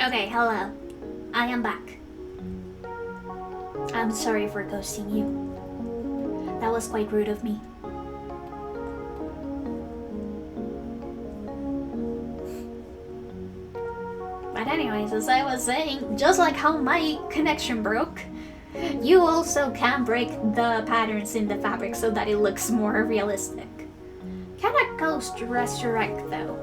Okay, hello. I am back. I'm sorry for ghosting you. That was quite rude of me. But anyways, as I was saying, just like how my connection broke, you also can break the patterns in the fabric so that it looks more realistic. Can a ghost resurrect though?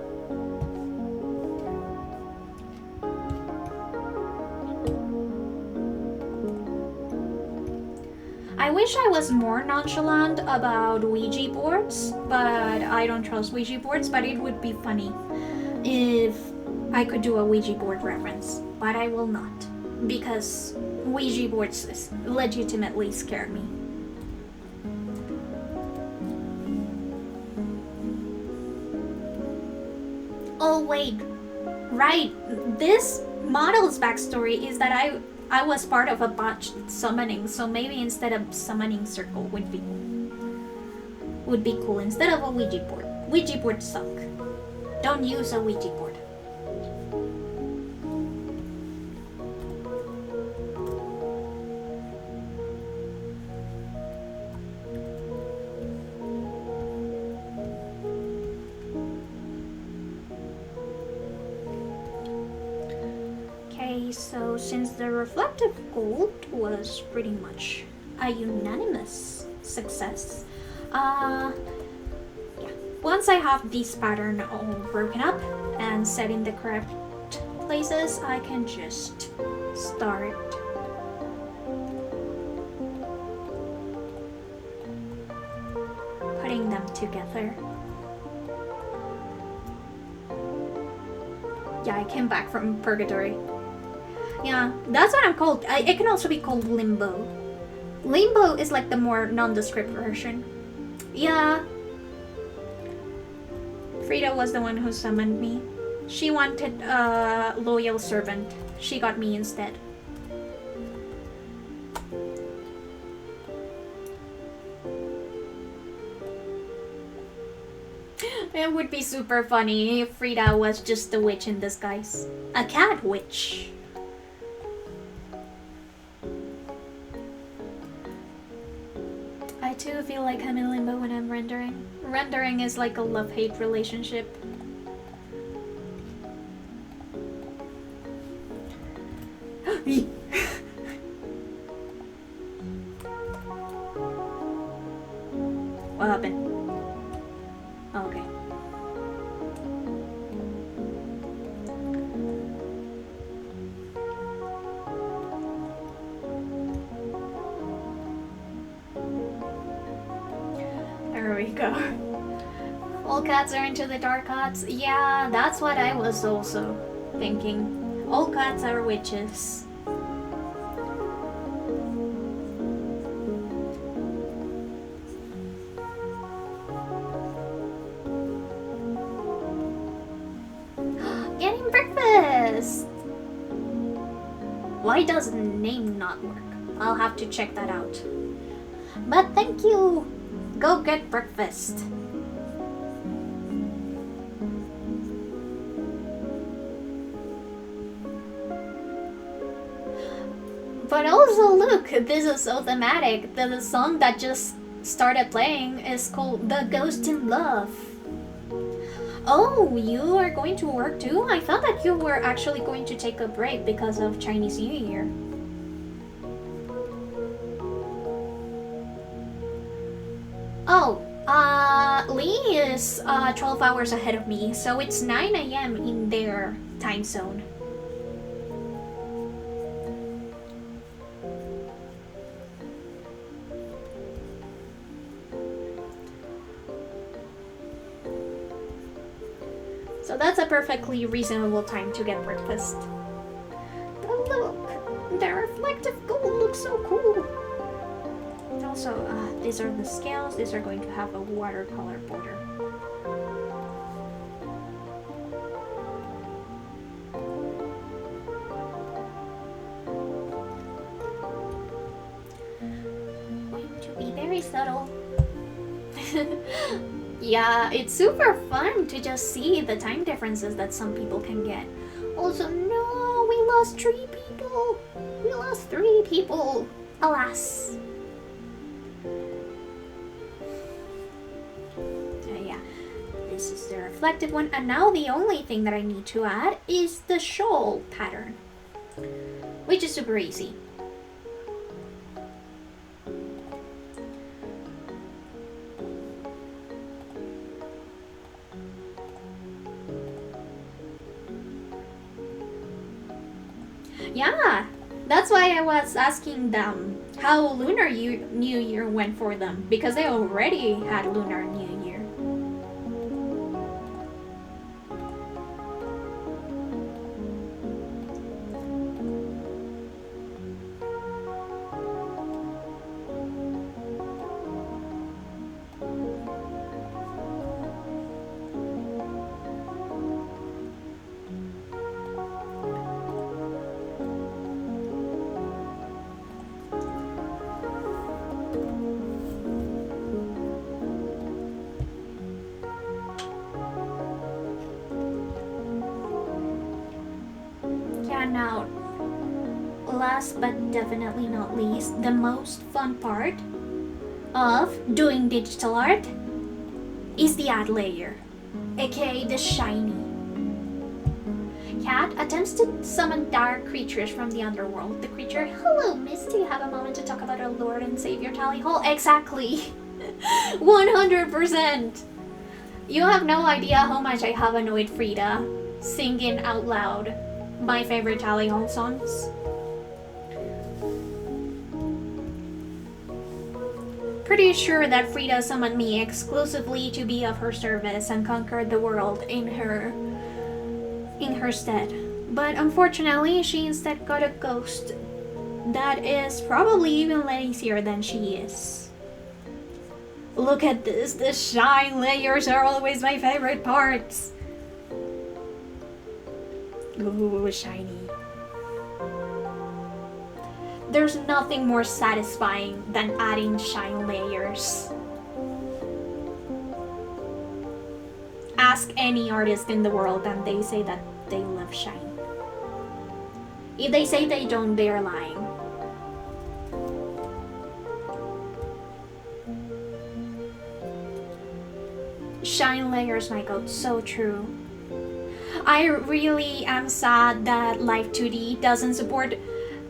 I wish I was more nonchalant about Ouija boards, but I don't trust Ouija boards, but it would be funny if I could do a Ouija board reference, but I will not, because Ouija boards legitimately scare me. Oh wait, right, this model's backstory is that I was part of a botched summoning, so maybe instead of summoning circle would be cool instead of a Ouija board. Ouija boards suck. Don't use a Ouija board. So since the reflective gold was pretty much a unanimous success, yeah, once I have this pattern all broken up and set in the correct places, I can just start putting them together. Yeah, I came back from purgatory. Yeah, that's what I'm called. It can also be called limbo. Limbo is like the more nondescript version. Yeah. Frida was the one who summoned me. She wanted a loyal servant. She got me instead. It would be super funny if Frida was just a witch in disguise. A cat witch. I too feel like I'm in limbo when I'm rendering. Rendering is like a love-hate relationship. What happened? Oh, okay. There we go. All cats are into the dark arts. Yeah, that's what I was also thinking. All cats are witches. Getting breakfast! Why does name not work? I'll have to check that out. But thank you! Go get breakfast. But also look, this is so thematic. The song that just started playing is called The Ghost in Love. Oh, you are going to work too? I thought that you were actually going to take a break because of Chinese New Year. Oh, Lee is 12 hours ahead of me, so it's 9 AM in their time zone. So that's a perfectly reasonable time to get breakfast. But look, the reflective gold looks so cool. Also, these are the scales. These are going to have a watercolor border. Going to be very subtle. Yeah, it's super fun to just see the time differences that some people can get. Also, no, we lost 3 people. We lost 3 people. Alas. Yeah. This is the reflective one. And now the only thing that I need to add is the shawl pattern, which is super easy. Yeah, that's why I was asking them how Lunar New Year went for them, because they already had Lunar New Year. Now, last but definitely not least, the most fun part of doing digital art is the add layer, aka the shiny. Cat attempts to summon dark creatures from the underworld. The creature, hello miss, do you have a moment to talk about our Lord and Savior Tally Hall? Exactly! 100%! You have no idea how much I have annoyed Frida singing out loud my favorite Tally Hall songs. Pretty sure that Frida summoned me exclusively to be of her service and conquered the world in her stead. But unfortunately, she instead got a ghost that is probably even lazier than she is. Look at this, the shine layers are always my favorite parts. Ooh, shiny. There's nothing more satisfying than adding shine layers. Ask any artist in the world and they say that they love shine. If they say they don't, they are lying. Shine layers, my god, so true. I really am sad that Live 2D doesn't support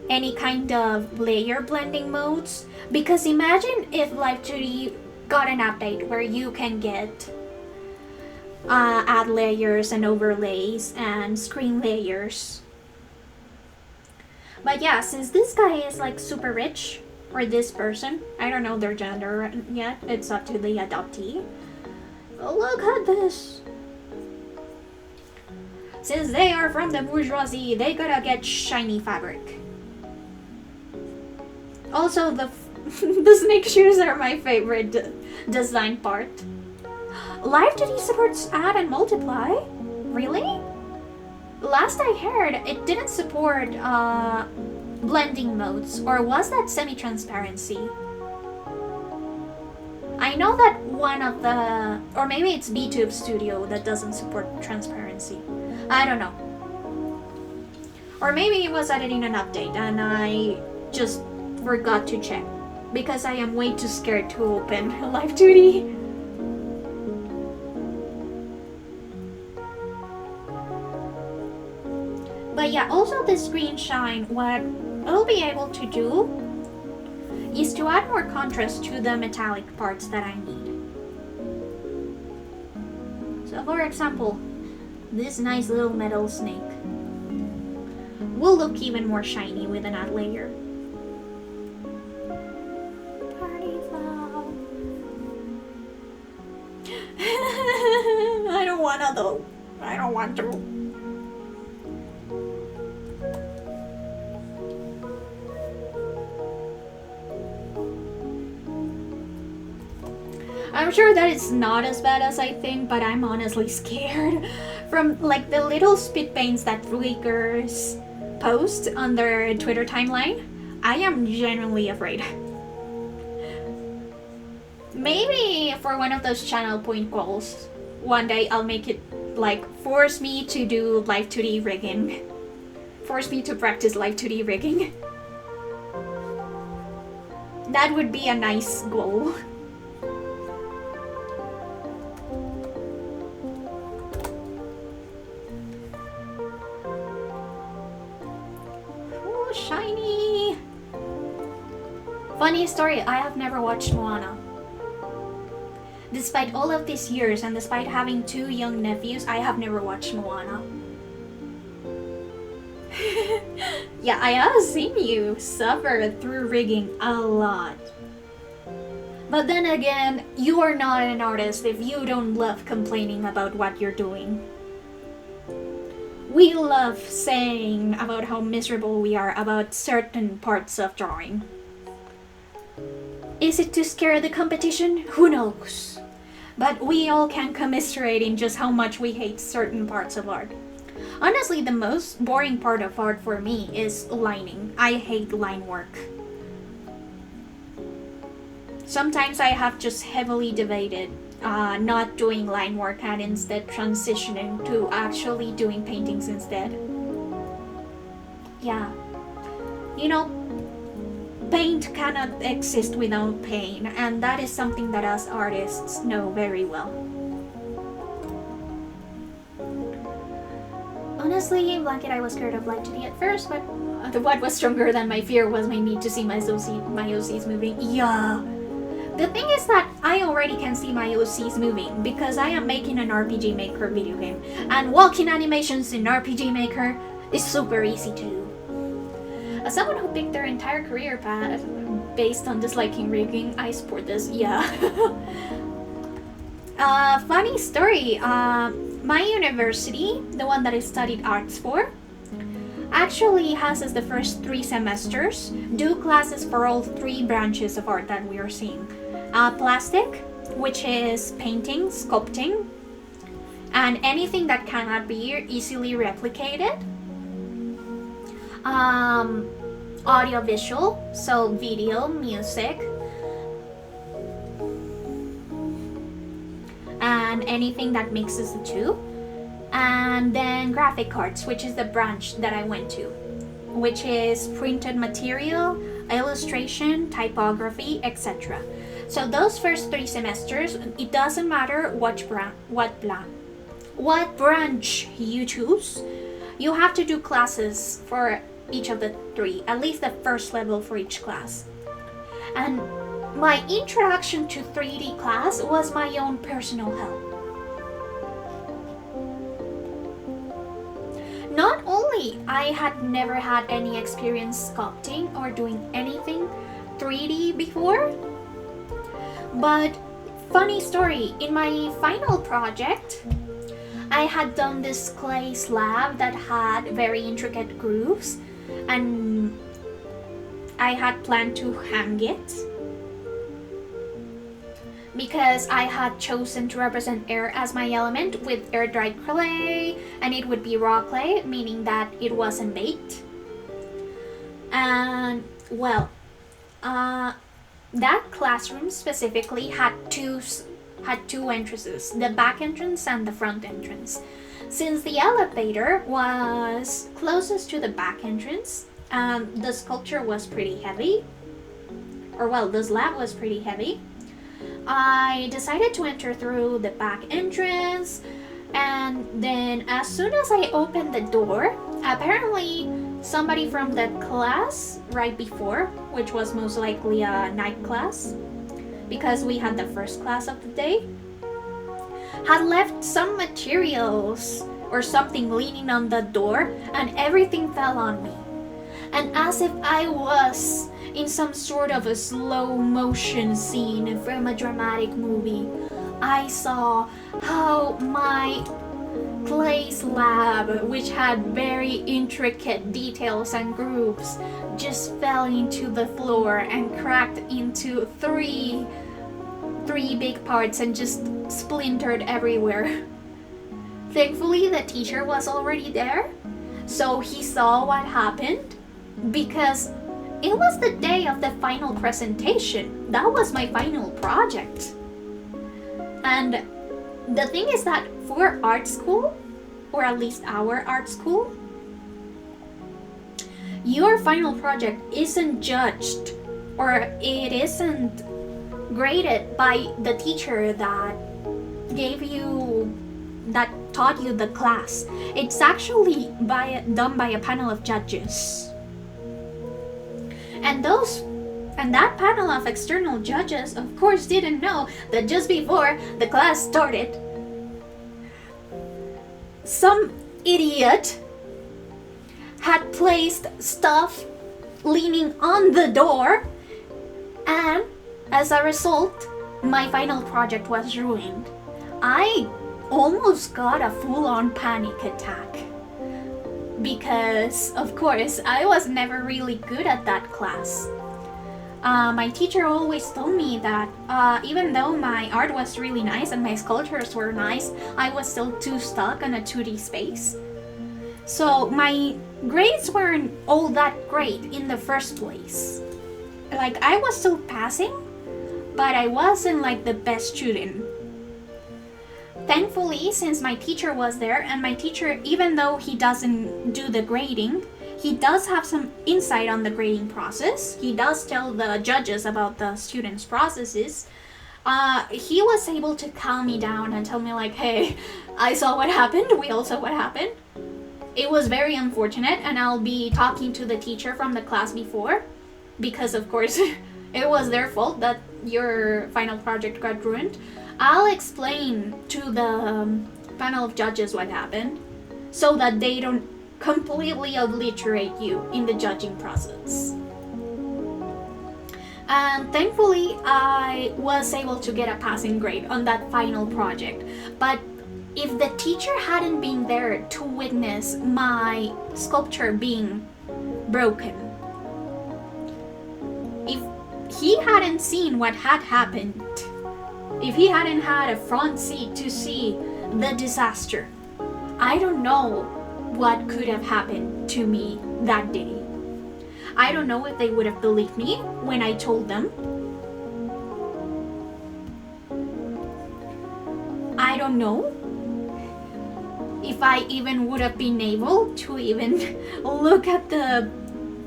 any kind of layer blending modes, because imagine if Live 2D got an update where you can get add layers and overlays and screen layers. But yeah, since this guy is like super rich, or this person, I don't know their gender yet, it's up to the adoptee. Oh, look at this! Since they are from the bourgeoisie, they gotta get shiny fabric. Also, the snake shoes are my favorite design part. Live 2D supports add and multiply? Really? Last I heard, it didn't support blending modes, or was that semi-transparency? I know that one of the, or maybe it's VTube Studio that doesn't support transparency. I don't know. Or maybe it was added in an update and I just forgot to check because I am way too scared to open Live 2D. But yeah, also this green shine, what I'll be able to do is to add more contrast to the metallic parts that I need. So for example, this nice little metal snake will look even more shiny with an add layer. Party foul. I don't wanna though. I don't want to. I'm sure that it's not as bad as I think, but I'm honestly scared. From like the little spit paints that leakers post on their Twitter timeline, I am genuinely afraid. Maybe for one of those channel point goals, one day I'll make it like force me to do Live 2D rigging force me to practice live 2D rigging. That would be a nice goal. Oh, shiny! Funny story, I have never watched Moana. Despite all of these years and despite having 2 young nephews, I have never watched Moana. Yeah, I have seen you suffer through rigging a lot. But then again, you are not an artist if you don't love complaining about what you're doing. We love saying about how miserable we are about certain parts of drawing. Is it to scare the competition? Who knows? But we all can commiserate in just how much we hate certain parts of art. Honestly, the most boring part of art for me is lining. I hate line work. Sometimes I have just heavily debated not doing line work and instead transitioning to actually doing paintings instead. Yeah. You know, paint cannot exist without pain, and that is something that us artists know very well. Honestly, Blanket, I was scared of light 2D at first, but what was stronger than my fear was my need to see my OCs moving. Yeah. The thing is that I already can see my OCs moving because I am making an RPG Maker video game, and walking animations in RPG Maker is super easy to do. As someone who picked their entire career path based on disliking rigging, I support this, yeah. Funny story, my university, the one that I studied arts for, actually has as the first 3 semesters do classes for all 3 branches of art that we are seeing. Plastic, which is painting, sculpting, and anything that cannot be easily replicated. Audiovisual, so video, music, and anything that mixes the two. And then graphic arts, which is the branch that I went to, which is printed material, illustration, typography, etc. So those first 3 semesters, it doesn't matter what branch you choose, you have to do classes for each of the 3, at least the first level for each class. And my introduction to 3D class was my own personal hell. Not only I had never had any experience sculpting or doing anything 3D before, but funny story, in my final project, I had done this clay slab that had very intricate grooves, and I had planned to hang it because I had chosen to represent air as my element with air-dried clay, and it would be raw clay, meaning that it wasn't baked. And well, that classroom specifically had two entrances, the back entrance and the front entrance. Since the elevator was closest to the back entrance, the sculpture was pretty heavy, or well, the slab was pretty heavy, I decided to enter through the back entrance, and then as soon as I opened the door, apparently somebody from the class right before, which was most likely a night class, because we had the first class of the day, had left some materials or something leaning on the door, and everything fell on me. And as if I was in some sort of a slow motion scene from a dramatic movie, I saw how my clay slab, which had very intricate details and grooves, just fell into the floor and cracked into three big parts and just splintered everywhere. Thankfully, the teacher was already there, so he saw what happened, because it was the day of the final presentation. That was my final project. And the thing is that for art school, or at least our art school, your final project isn't judged or it isn't graded by the teacher that taught you the class. It's actually done by a panel of judges. And that panel of external judges, of course, didn't know that just before the class started, some idiot had placed stuff leaning on the door, and as a result, my final project was ruined. I almost got a full-on panic attack because, of course, I was never really good at that class. My teacher always told me that even though my art was really nice and my sculptures were nice, I was still too stuck on a 2D space. So my grades weren't all that great in the first place. Like, I was still passing, but I wasn't like the best student. Thankfully, since my teacher was there, and my teacher, even though he doesn't do the grading, he does have some insight on the grading process. He does tell the judges about the students' processes. He was able to calm me down and tell me like, hey, I saw what happened, we all saw what happened. It was very unfortunate, and I'll be talking to the teacher from the class before, because of course it was their fault that your final project got ruined. I'll explain to the panel of judges what happened so that they don't completely obliterate you in the judging process. And thankfully, I was able to get a passing grade on that final project. But if the teacher hadn't been there to witness my sculpture being broken, if he hadn't seen what had happened, if he hadn't had a front seat to see the disaster, I don't know what could have happened to me that day. I don't know if they would have believed me when I told them. I don't know if I even would have been able to even look at the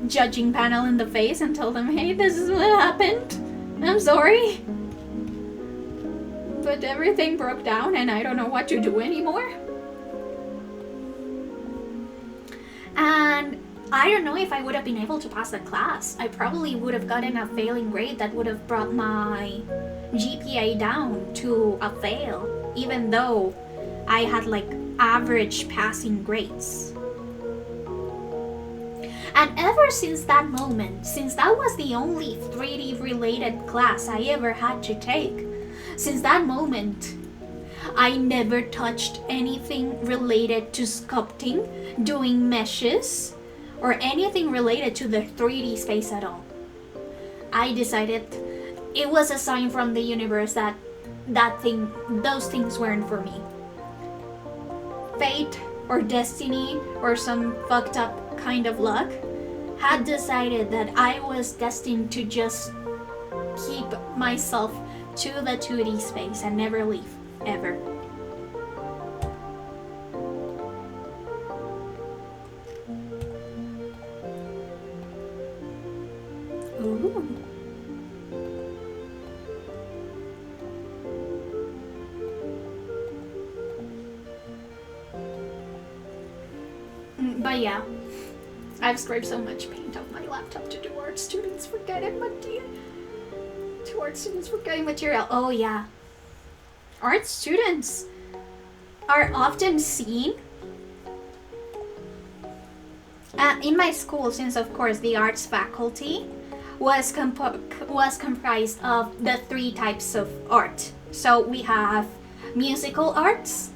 judging panel in the face and tell them, hey, this is what happened. I'm sorry. But everything broke down and I don't know what to do anymore. And I don't know if I would have been able to pass the class. I probably would have gotten a failing grade that would have brought my GPA down to a fail, even though I had like average passing grades. And ever since that moment, since that was the only 3D related class I ever had to take, since that moment, I never touched anything related to sculpting, doing meshes, or anything related to the 3D space at all. I decided it was a sign from the universe that those things weren't for me. Fate or destiny or some fucked up kind of luck had decided that I was destined to just keep myself to the 2D space and never leave, ever. Ooh. But yeah, I've scraped so much paint off my laptop to do art students forgetting material. To art students forgetting material. Oh yeah. Art students are often seen in my school, since of course the arts faculty was comprised of the 3 types of art. So we have musical arts,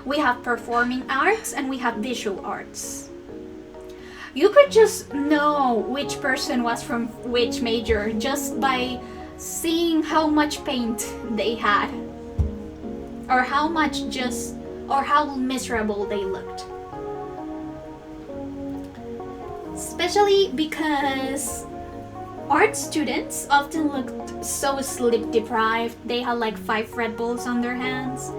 we have performing arts, and we have visual arts. You could just know which person was from which major just by seeing how much paint they had, or how miserable they looked. Especially because art students often looked so sleep deprived. They had like 5 Red Bulls on their hands.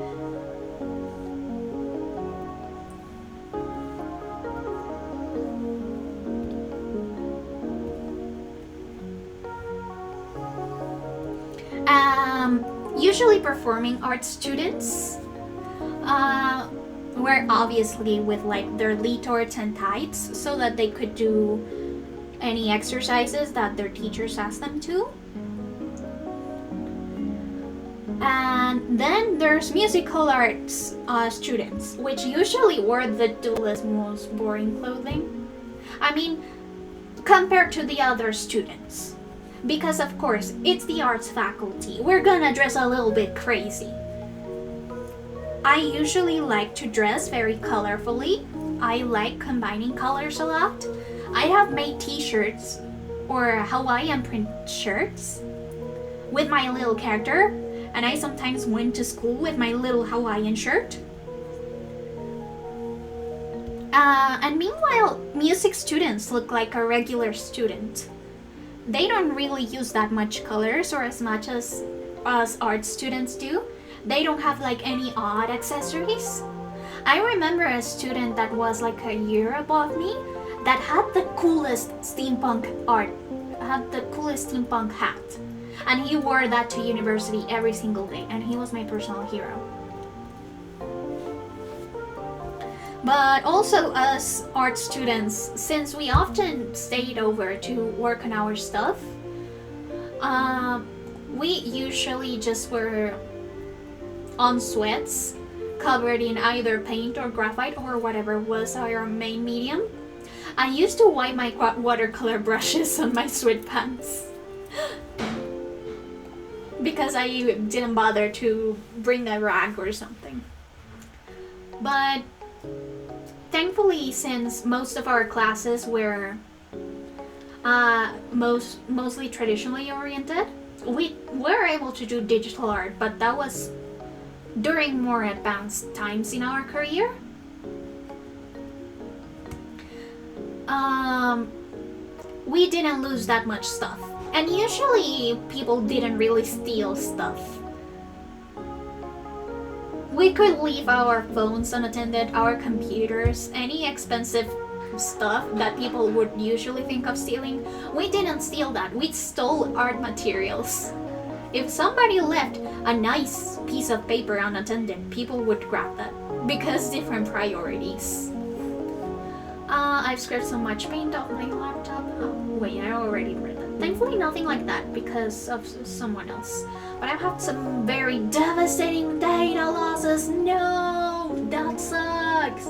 usually performing arts students were obviously with like their leotards and tights so that they could do any exercises that their teachers asked them to. And then there's musical arts students, which usually wore the dullest, most boring clothing. I mean, compared to the other students. Because of course, it's the arts faculty. We're gonna dress a little bit crazy. I usually like to dress very colorfully. I like combining colors a lot. I have made t-shirts or Hawaiian print shirts with my little character, and I sometimes went to school with my little Hawaiian shirt. And meanwhile, music students look like a regular student. They don't really use that much colors or as much as art students do. They don't have like any odd accessories. I remember a student that was like a year above me that had the coolest steampunk hat. And he wore that to university every single day, and he was my personal hero. But also as art students, since we often stayed over to work on our stuff, we usually just were on sweats, covered in either paint or graphite or whatever was our main medium. I used to wipe my watercolor brushes on my sweatpants because I didn't bother to bring a rag or something. But thankfully, since most of our classes were mostly traditionally oriented, we were able to do digital art, but that was during more advanced times in our career. We didn't lose that much stuff, and usually people didn't really steal stuff. We could leave our phones unattended, our computers, any expensive stuff that people would usually think of stealing. We didn't steal that, we stole art materials. If somebody left a nice piece of paper unattended, people would grab that, because different priorities. I've scraped so much paint off my laptop. Oh, wait, I already read that. Thankfully nothing like that because of someone else. But I've had some very devastating data losses. No, that sucks.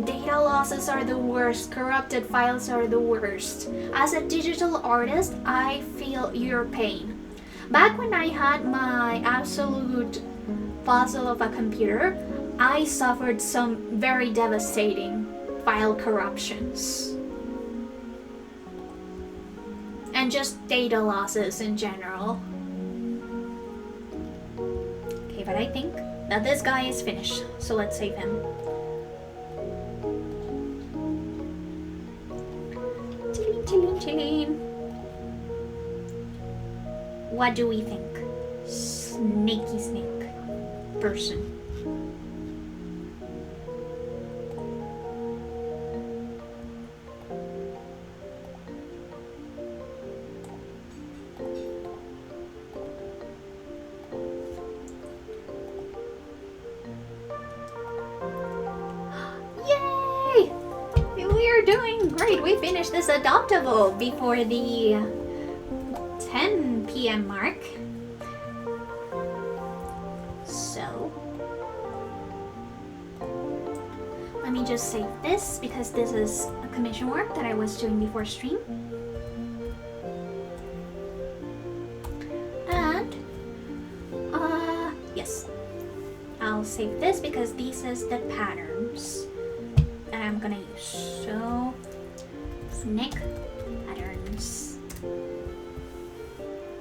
Data losses are the worst. Corrupted files are the worst. As a digital artist, I feel your pain. Back when I had my absolute puzzle of a computer, I suffered some very devastating file corruptions. And just data losses in general. Okay, but I think that this guy is finished, so let's save him. What do we think? Snaky snake person. Yay! We are doing great. We finished this adoptable before the 10 p.m. mark. So let me just save this because this is a commission work that I was doing before stream. And yes, I'll save this because these is the patterns that I'm gonna use. So snake patterns.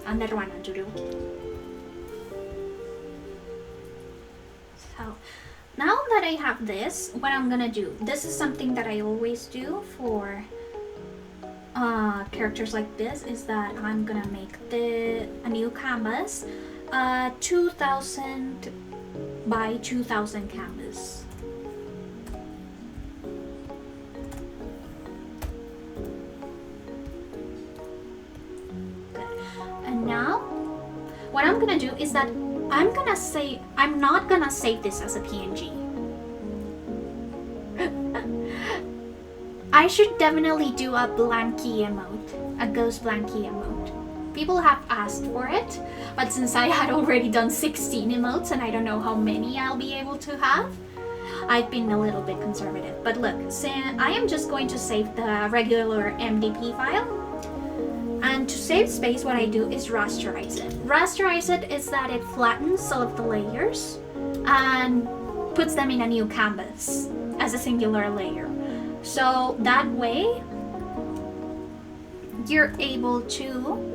Under one to do. So now that I have this, what I'm gonna do, this is something that I always do for characters like this, is that I'm gonna make a new canvas, 2000 by 2000 canvas. Now what I'm gonna do is that I'm not gonna save this as a PNG. I should definitely do a blanky emote, a ghost blanky emote. People have asked for it, but since I had already done 16 emotes and I don't know how many I'll be able to have, I've been a little bit conservative. But look, I am just going to save the regular MDP file. And to save space, what I do is rasterize it. Rasterize it is that it flattens all of the layers and puts them in a new canvas as a singular layer. So that way, you're able to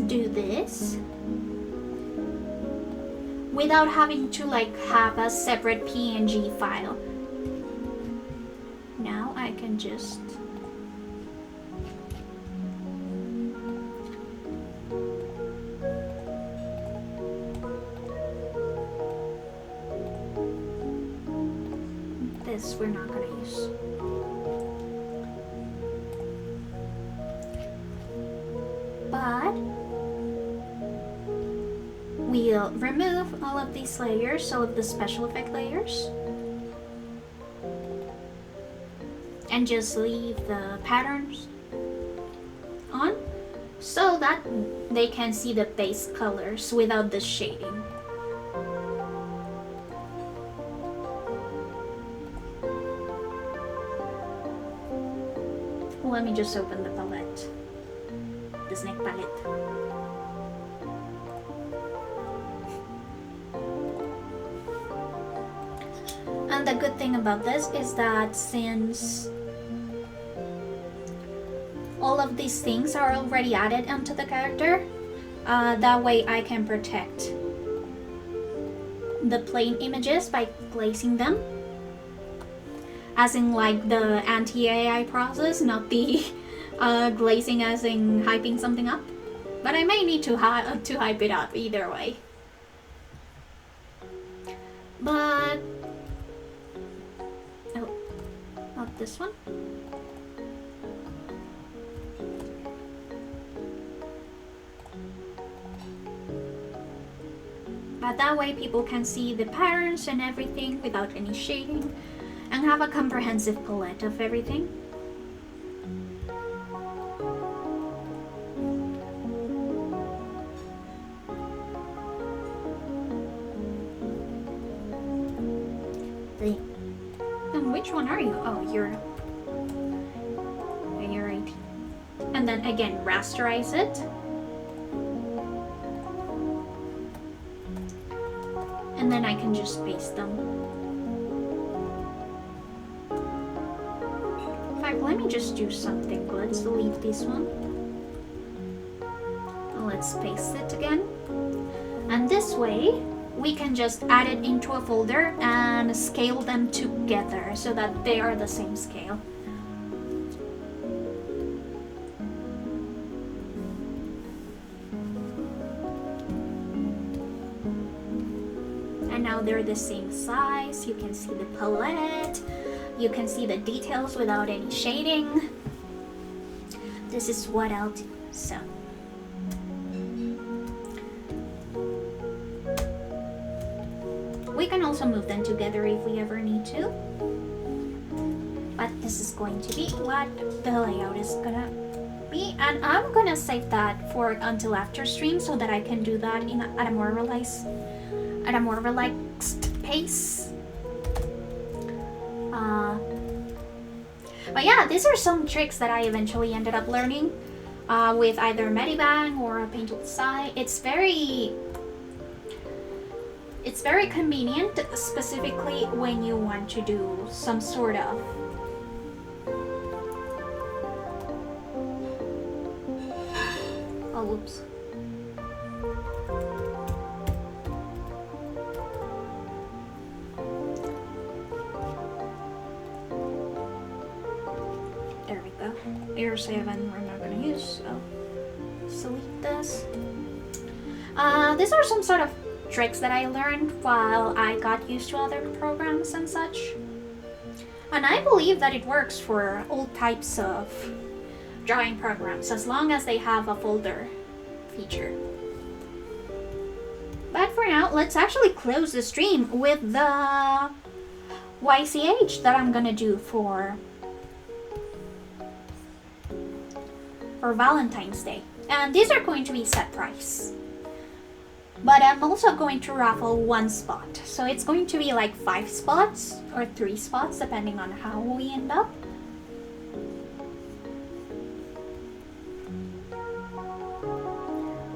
do this without having to like have a separate PNG file. Now I can just this we're not gonna use. But we'll remove all of these layers, all of the special effect layers, and just leave the patterns on so that they can see the base colors without the shading. Let me just open the palette, the snake palette. And the good thing about this is that since all of these things are already added onto the character, that way I can protect the plain images by glazing them. As in like the anti-AI process, not the glazing as in hyping something up. But I may need to hype it up either way. But oh, not this one. But that way people can see the patterns and everything without any shading and have a comprehensive palette of everything. And which one are you? Oh, you're 18. And then again, rasterize it. And then I can just paste them. In fact, let me just do something. Let's delete this one. Let's paste it again. And this way, we can just add it into a folder and scale them together so that they are the same scale. And now they're the same size. You can see the palette. You can see the details without any shading. This is what I'll do. So we can also move them together if we ever need to. But this is going to be what the layout is gonna be. And I'm gonna save that for until after stream so that I can do that at a more relaxed pace. But yeah, these are some tricks that I eventually ended up learning with either Medibang or a Paint Tool Sai. It's very convenient, specifically when you want to do some sort of oh, whoops. There we go. Air 7 we're not gonna use, so delete this. These are some sort of tricks that I learned while I got used to other programs and such. And I believe that it works for all types of drawing programs as long as they have a folder feature. But for now, let's actually close the stream with the YCH that I'm gonna do for Valentine's Day. And these are going to be set price. But I'm also going to raffle one spot. So it's going to be like 5 spots or 3 spots depending on how we end up.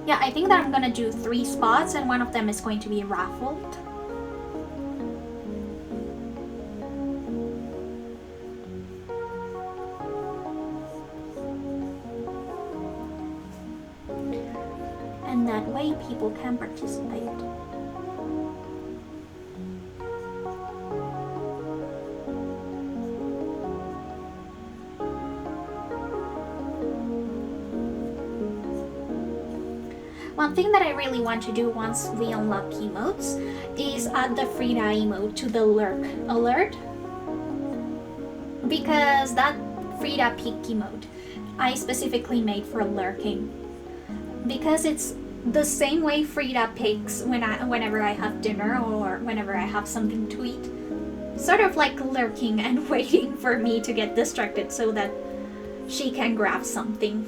Yeah, I think that I'm gonna do 3 spots and one of them is going to be raffled. And that way people can participate. One thing that I really want to do once we unlock emotes is add the Frida emote to the lurk alert. Because that Frida peek emote I specifically made for lurking. Because it's the same way Frida picks whenever I have dinner or whenever I have something to eat. Sort of like lurking and waiting for me to get distracted so that she can grab something.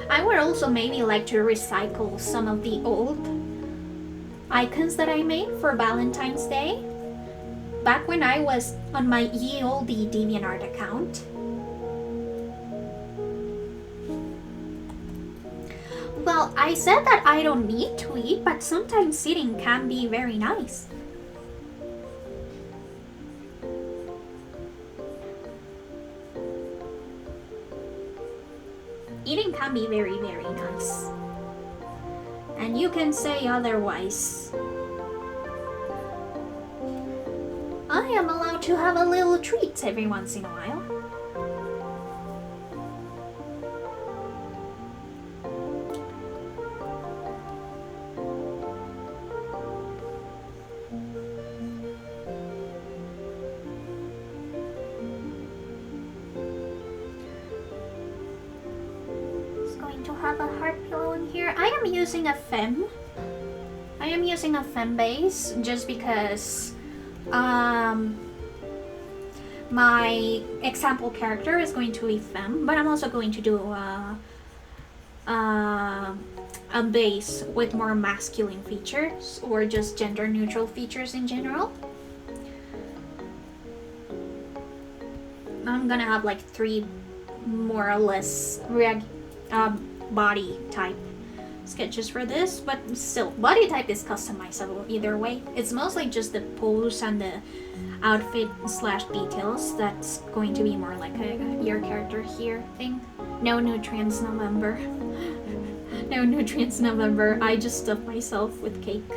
I would also maybe like to recycle some of the old icons that I made for Valentine's Day. Back when I was on my ye olde DeviantArt account. Well, I said that I don't need to eat, but sometimes sitting can be very nice. Eating can be very, very nice. And you can say otherwise. I am allowed to have a little treat every once in a while. Just going to have a heart pillow in here. I am using a femme. I am using a femme base just because my example character is going to be femme, but I'm also going to do a base with more masculine features or just gender neutral features in general. I'm gonna have like 3 more or less body type sketches for this, but still, body type is customizable either way. It's mostly just the pose and the outfit / details that's going to be more like a your character here thing. No nutrients November. No nutrients November. I just stuffed myself with cake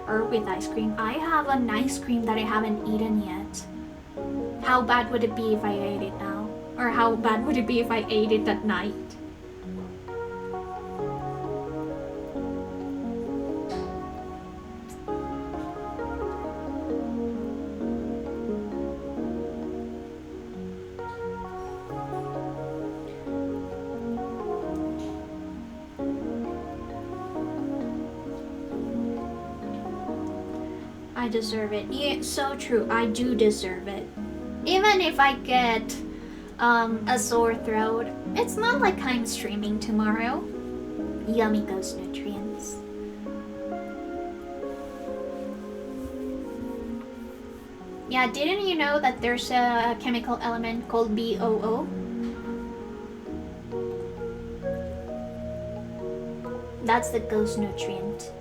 or with ice cream. I have an ice cream that I haven't eaten yet. How bad would it be if I ate it now? Or how bad would it be if I ate it at night? I deserve it. Yeah, so true. I do deserve it. Even if I get a sore throat, it's not like I'm streaming tomorrow. Yummy ghost nutrients. Yeah, didn't you know that there's a chemical element called BOO? That's the ghost nutrient.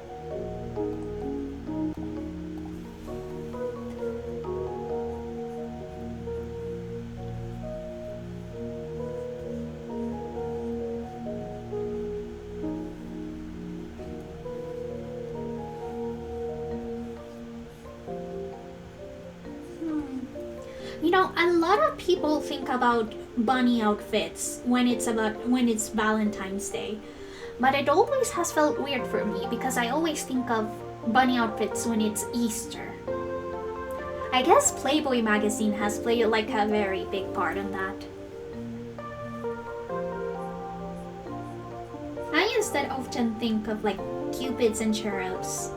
You know, a lot of people think about bunny outfits when it's Valentine's Day, but it always has felt weird for me because I always think of bunny outfits when it's Easter. I guess Playboy magazine has played like a very big part in that. I instead often think of like cupids and cherubs.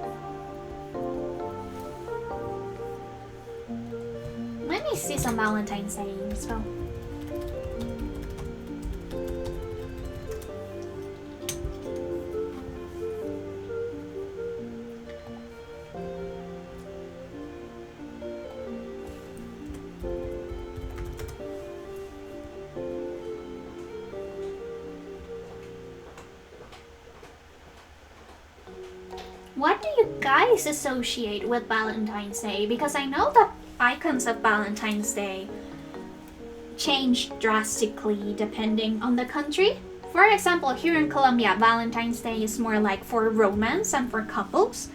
Let me see some Valentine's Day info. What do you guys associate with Valentine's Day? Because I know that icons of Valentine's Day change drastically depending on the country. For example, here in Colombia, Valentine's Day is more like for romance and for couples.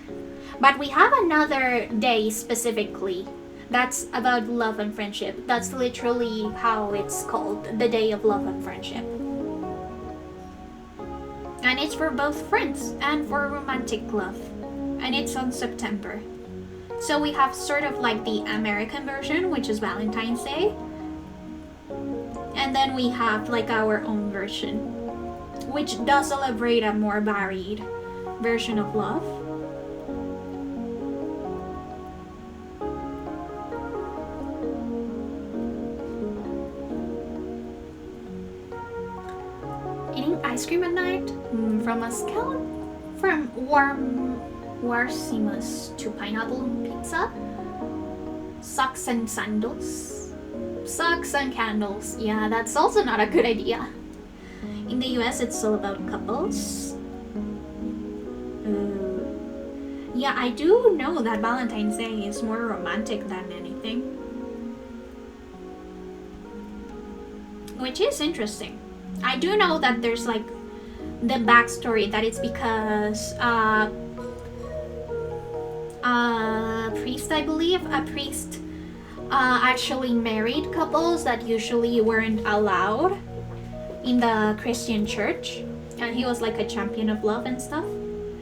But we have another day specifically that's about love and friendship. That's literally how it's called, the Day of Love and Friendship. And it's for both friends and for romantic love. And it's on September. So we have sort of like the American version, which is Valentine's Day. And then we have like our own version, which does celebrate a more varied version of love. Eating ice cream at night? From a scale? From Warsimus to pineapple pizza? Socks and sandals? Socks and candles. Yeah, that's also not a good idea. In the US, it's all about couples. Yeah, I do know that Valentine's Day is more romantic than anything. Which is interesting. I do know that there's like the backstory that it's because a priest, I believe, actually married couples that usually weren't allowed in the Christian church, and he was like a champion of love and stuff,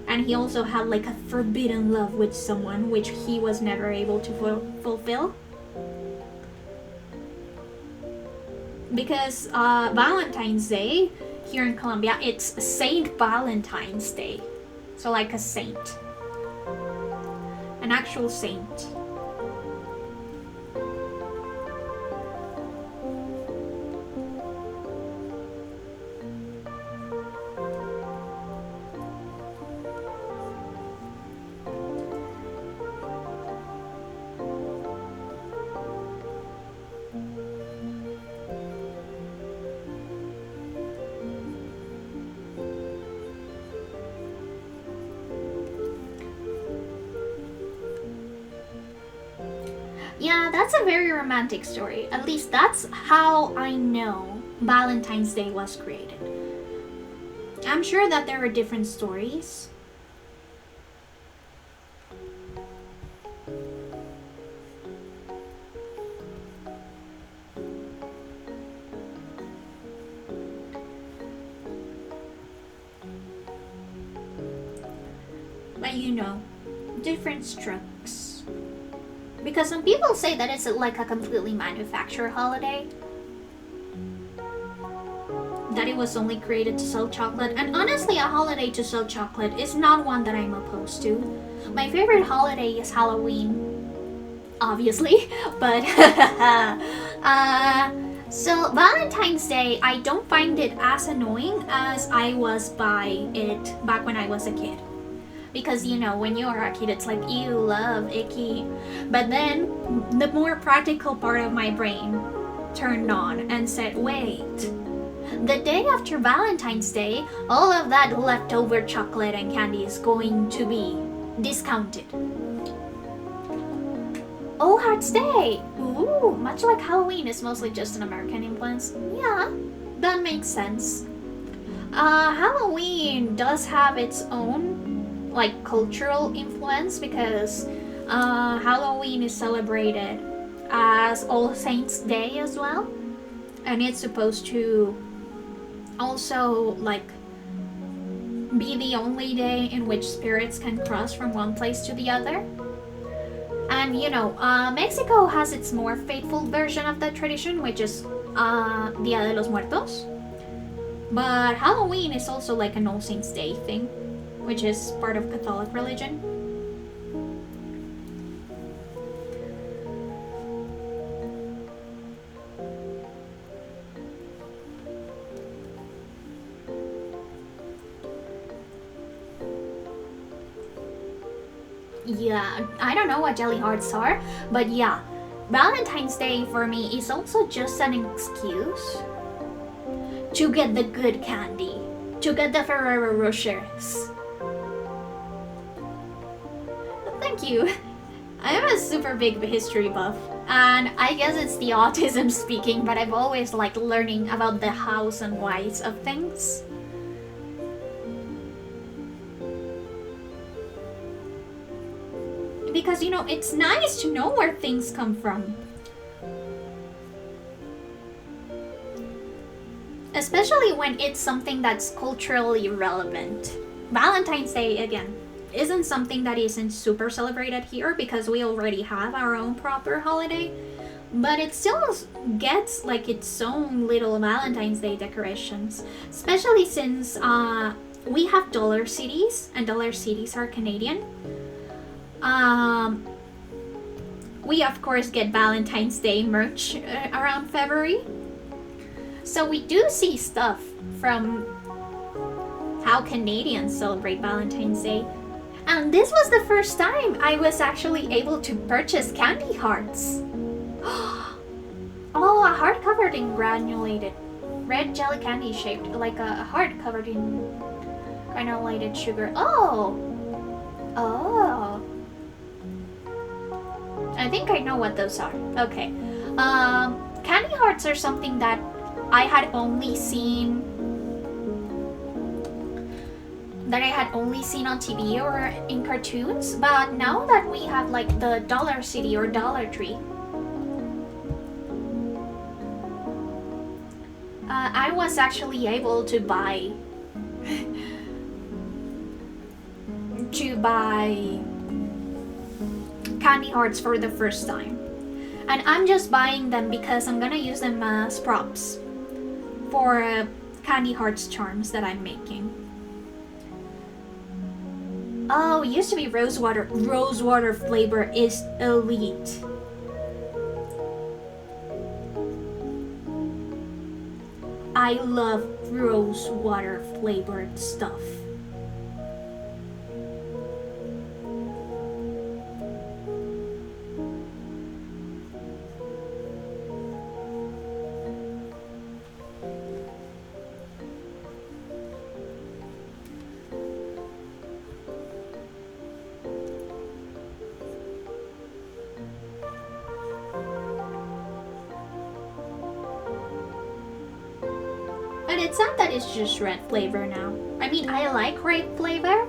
and he also had like a forbidden love with someone which he was never able to fulfill because Valentine's Day here in Colombia, it's Saint Valentine's Day, so like a saint, an actual saint. Yeah, that's a very romantic story. At least that's how I know Valentine's Day was created. I'm sure that there are different stories. But you know, different strokes. Because some people say that it's like a completely manufactured holiday. That it was only created to sell chocolate. And honestly, a holiday to sell chocolate is not one that I'm opposed to. My favorite holiday is Halloween, obviously. But so Valentine's Day, I don't find it as annoying as I was by it back when I was a kid. Because, you know, when you're a kid, it's like, ew, love, icky. But then, the more practical part of my brain turned on and said, wait, the day after Valentine's Day, all of that leftover chocolate and candy is going to be discounted. All Hearts Day! Ooh, much like Halloween is mostly just an American influence. Yeah, that makes sense. Halloween does have its own like cultural influence because Halloween is celebrated as All Saints Day as well, and it's supposed to also like be the only day in which spirits can cross from one place to the other. And you know, Mexico has its more faithful version of that tradition, which is Dia de los Muertos. But Halloween is also like an All Saints Day thing, which is part of Catholic religion. Yeah, I don't know what jelly hearts are, but yeah, Valentine's Day for me is also just an excuse to get the good candy, to get the Ferrero Rochers. Thank you. I am a super big history buff, and I guess it's the autism speaking, but I've always liked learning about the hows and whys of things. Because, you know, it's nice to know where things come from. Especially when it's something that's culturally relevant. Valentine's Day, again, isn't something that isn't super celebrated here because we already have our own proper holiday. But it still gets like its own little Valentine's Day decorations. Especially since we have Dollar Cities, and Dollar Cities are Canadian. We of course get Valentine's Day merch around February, so we do see stuff from how Canadians celebrate Valentine's Day. And this was the first time I was actually able to purchase candy hearts. Oh, a heart covered in granulated red jelly candy shaped like a heart covered in granulated sugar. Oh, I think I know what those are. Okay. Candy hearts are something that I had only seen on TV or in cartoons, but now that we have like the Dollar City or Dollar Tree, I was actually able to buy candy hearts for the first time. And I'm just buying them because I'm gonna use them as props for candy hearts charms that I'm making. Oh, it used to be rosewater. Rosewater flavor is elite. I love rosewater flavored stuff. But it's not that it's just red flavor now. I mean, I like red flavor,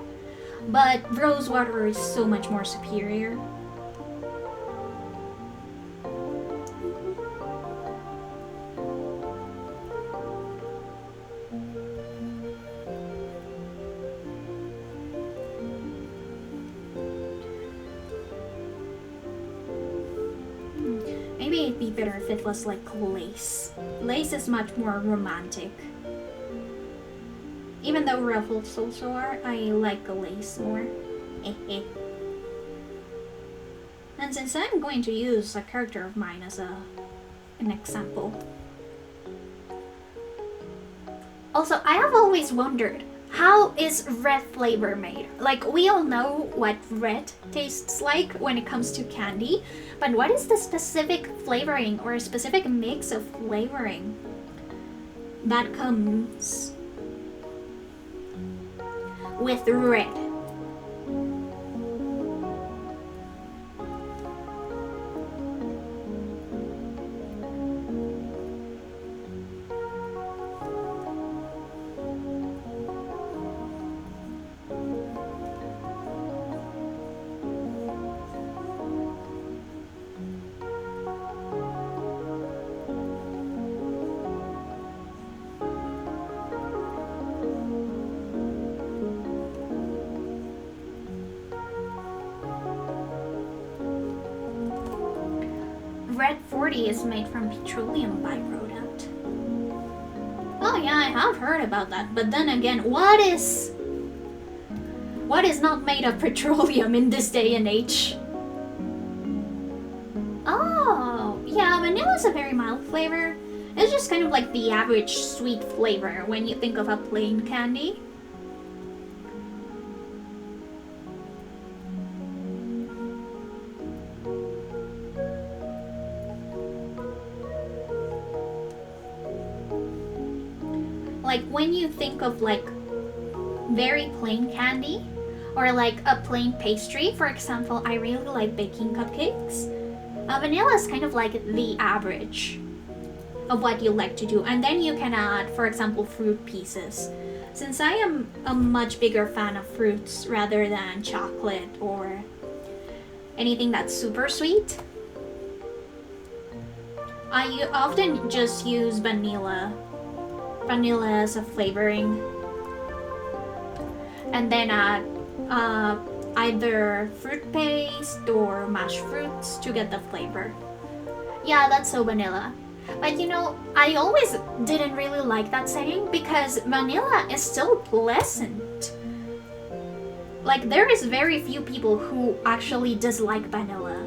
but rosewater is so much more superior. Maybe it'd be better if it was like lace. Lace is much more romantic. Even though ruffles also are, I like the lace more. And since I'm going to use a character of mine as an example. Also, I have always wondered, how is red flavor made? Like, we all know what red tastes like when it comes to candy, but what is the specific flavoring or a specific mix of flavoring that comes with red? Red 40 is made from petroleum byproduct. Oh yeah, I have heard about that. But then again, what is not made of petroleum in this day and age? Oh, yeah, vanilla is a very mild flavor. It's just kind of like the average sweet flavor when you think of a plain candy. Like when you think of like very plain candy or like a plain pastry, for example, I really like baking cupcakes. Vanilla is kind of like the average of what you like to do, and then you can add, for example, fruit pieces. Since I am a much bigger fan of fruits rather than chocolate or anything that's super sweet, I often just use vanilla as a flavoring, and then add either fruit paste or mashed fruits to get the flavor. Yeah, that's so vanilla. But you know, I always didn't really like that saying because vanilla is still pleasant. Like, there is very few people who actually dislike vanilla.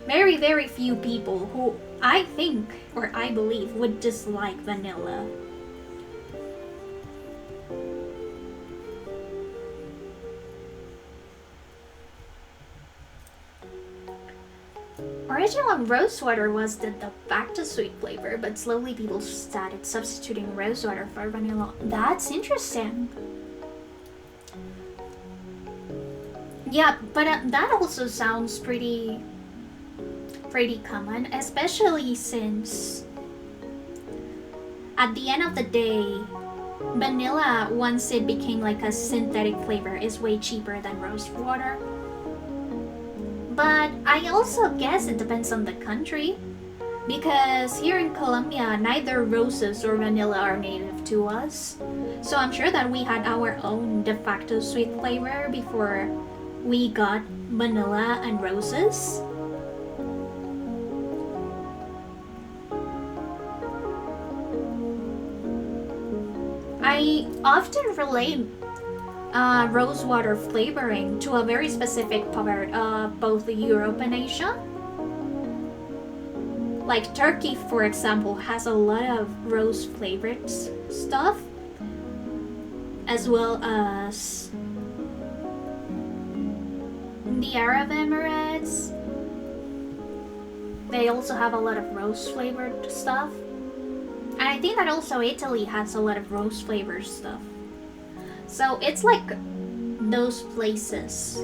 Very, very few people who I think, or I believe, would dislike vanilla. Original rosewater was the back to sweet flavor, but slowly people started substituting rosewater for vanilla. That's interesting. Yeah, but that also sounds pretty common, especially since at the end of the day, vanilla, once it became like a synthetic flavor, is way cheaper than rose water. But I also guess it depends on the country, because here in Colombia, neither roses or vanilla are native to us. So I'm sure that we had our own de facto sweet flavor before we got vanilla and roses. I often relate rosewater flavoring to a very specific part of both Europe and Asia. Like Turkey, for example, has a lot of rose flavored stuff, as well as the Arab Emirates. They also have a lot of rose flavored stuff. And I think that also Italy has a lot of rose flavored stuff. So it's like those places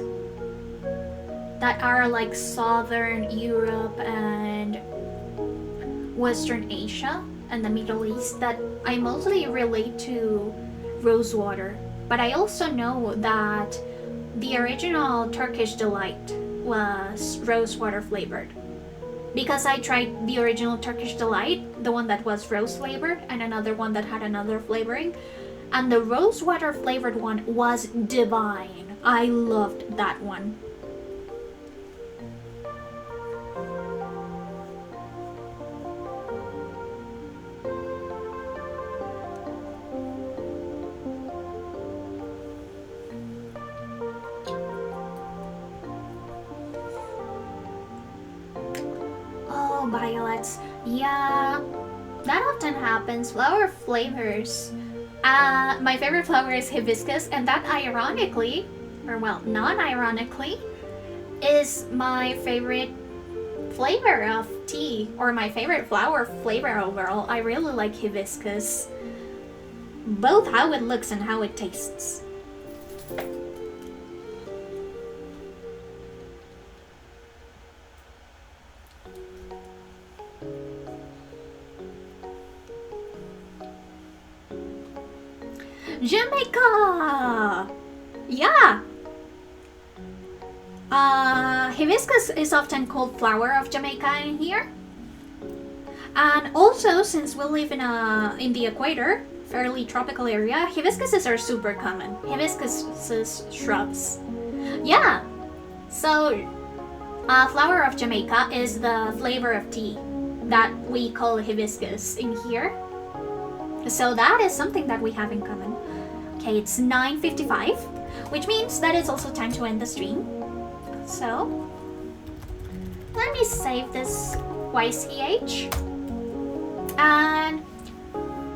that are like Southern Europe and Western Asia and the Middle East that I mostly relate to rosewater. But I also know that the original Turkish delight was rosewater flavored. Because I tried the original Turkish delight, the one that was rose flavored, and another one that had another flavoring. And the rosewater flavored one was divine. I loved that one. Oh, violets. Yeah, that often happens. Flower flavors. My favorite flower is hibiscus, and that ironically, or well, non-ironically, is my favorite flavor of tea, or my favorite flower flavor overall. I really like hibiscus. Both how it looks and how it tastes. Jamaica! Yeah! Hibiscus is often called flower of Jamaica in here. And also, since we live in the equator, fairly tropical area, hibiscuses are super common. Hibiscus shrubs. Yeah. So, flower of Jamaica is the flavor of tea that we call hibiscus in here. So that is something that we have in common. Okay, it's 9:55, which means that it's also time to end the stream. So, let me save this YCH. And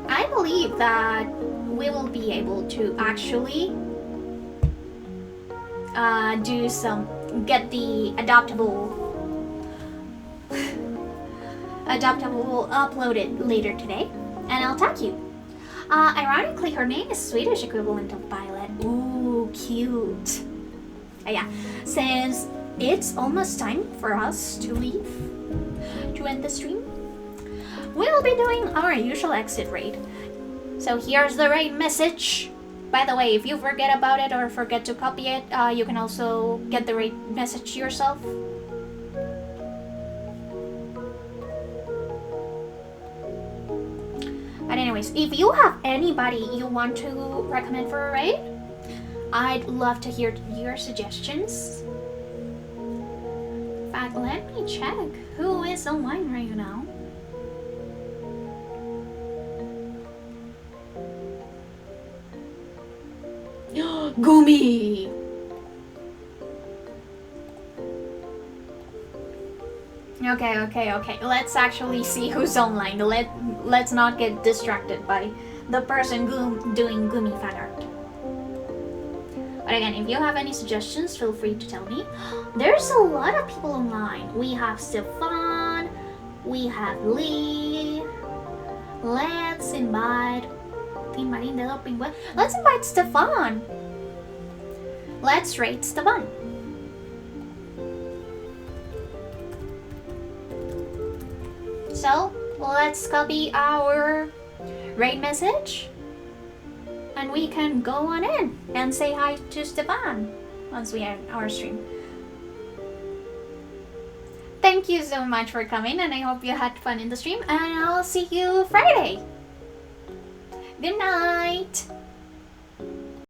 I believe that we will be able to actually get the adaptable uploaded later today, and I'll tag you. Ironically, her name is Swedish equivalent of Violet. Ooh, cute. Yeah, since it's almost time for us to leave to end the stream, we'll be doing our usual exit raid. So here's the raid message. By the way, if you forget about it or forget to copy it, you can also get the raid message yourself. But anyways, if you have anybody you want to recommend for a raid, I'd love to hear your suggestions. In fact, let me check who is online right now. Gumi! Okay. Let's actually see who's online. Let's not get distracted by the person doing Gumi fan art. But again, if you have any suggestions, feel free to tell me. There's a lot of people online. We have Stefan, we have Lee. Let's invite Stefan. Let's rate Stefan. So, let's copy our raid message, and we can go on in and say hi to Stefan once we end our stream. Thank you so much for coming, and I hope you had fun in the stream, and I'll see you Friday. Good night!